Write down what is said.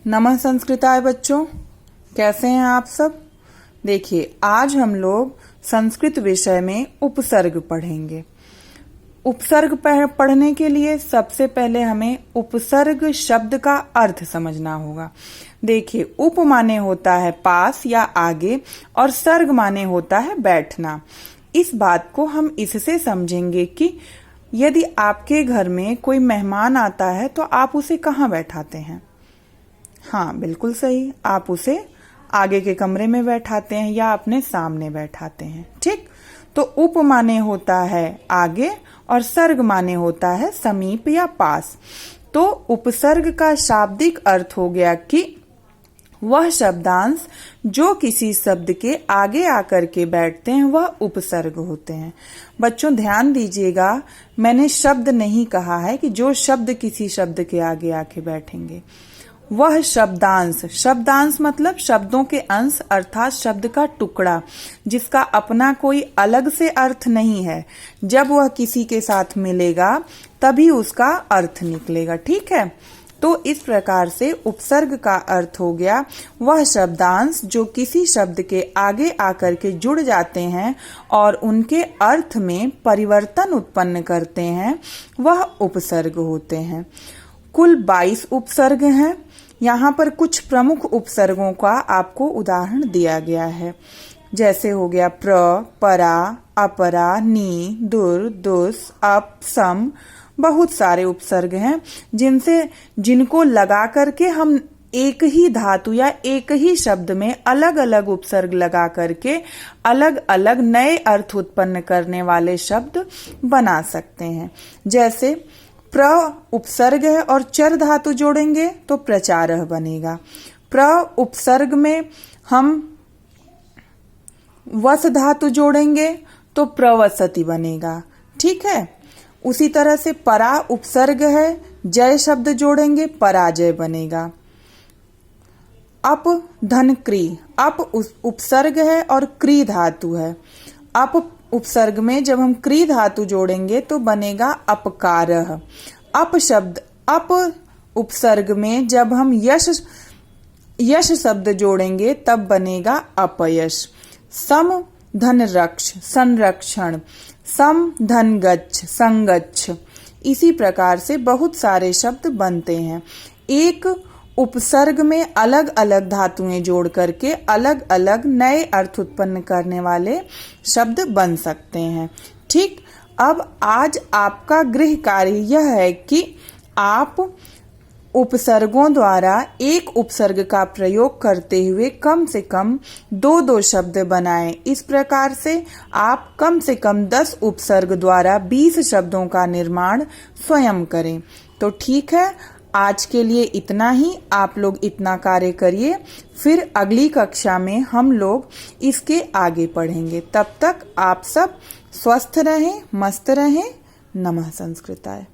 नमः संस्कृताय बच्चों, कैसे हैं आप सब। देखिए, आज हम लोग संस्कृत विषय में उपसर्ग पढ़ेंगे। उपसर्ग पढ़ने के लिए सबसे पहले हमें उपसर्ग शब्द का अर्थ समझना होगा। देखिए, उप माने होता है पास या आगे और सर्ग माने होता है बैठना। इस बात को हम इससे समझेंगे कि यदि आपके घर में कोई मेहमान आता है तो आप उसे कहाँ बैठाते हैं। हाँ, बिल्कुल सही, आप उसे आगे के कमरे में बैठाते हैं या अपने सामने बैठाते हैं। ठीक, तो उप माने होता है आगे और सर्ग माने होता है समीप या पास। तो उपसर्ग का शाब्दिक अर्थ हो गया कि वह शब्दांश जो किसी शब्द के आगे आकर के बैठते हैं वह उपसर्ग होते हैं। बच्चों ध्यान दीजिएगा, मैंने शब्द नहीं कहा है कि जो शब्द किसी शब्द के आगे आके बैठेंगे। वह शब्दांश, शब्दांश मतलब शब्दों के अंश अर्थात शब्द का टुकड़ा जिसका अपना कोई अलग से अर्थ नहीं है। जब वह किसी के साथ मिलेगा तभी उसका अर्थ निकलेगा। ठीक है, तो इस प्रकार से उपसर्ग का अर्थ हो गया वह शब्दांश जो किसी शब्द के आगे आकर के जुड़ जाते हैं और उनके अर्थ में परिवर्तन उत्पन्न करते हैं, वह उपसर्ग होते हैं। कुल 22 उपसर्ग हैं। यहाँ पर कुछ प्रमुख उपसर्गों का आपको उदाहरण दिया गया है, जैसे हो गया प्र, परा, अपरा, नी, दुर, दुस, अप, सम। बहुत सारे उपसर्ग हैं जिनको लगा करके हम एक ही धातु या एक ही शब्द में अलग अलग उपसर्ग लगा करके अलग अलग नए अर्थ उत्पन्न करने वाले शब्द बना सकते हैं। जैसे प्र उपसर्ग है और चर धातु जोड़ेंगे तो प्रचारः बनेगा। प्र उपसर्ग में हम वस धातु जोड़ेंगे तो प्रवसति बनेगा। ठीक है, उसी तरह से परा उपसर्ग है, जय शब्द जोड़ेंगे पराजय बनेगा। अप धन क्री, अप उपसर्ग है और क्री धातु है। अप उपसर्ग में जब हम क्री धातु जोड़ेंगे तो बनेगा अपकारः। अप शब्द, अप उपसर्ग में जब हम यश शब्द जोड़ेंगे तब बनेगा अपयश। सम धन रक्ष, संरक्षण। सम धन गच्छ, संगच्छ। इसी प्रकार से बहुत सारे शब्द बनते हैं। एक उपसर्ग में अलग अलग धातुएं जोड़ करके अलग अलग नए अर्थ उत्पन्न करने वाले शब्द बन सकते हैं। ठीक, अब आज आपका गृह कार्य यह है कि आप उपसर्गों द्वारा एक उपसर्ग का प्रयोग करते हुए कम से कम 2-2 शब्द बनाएं। इस प्रकार से आप कम से कम 10 उपसर्ग द्वारा 20 शब्दों का निर्माण स्वयं करें। तो ठीक है, आज के लिए इतना ही। आप लोग इतना कार्य करिए, फिर अगली कक्षा में हम लोग इसके आगे पढ़ेंगे। तब तक आप सब स्वस्थ रहें, मस्त रहें। नमः संस्कृताय।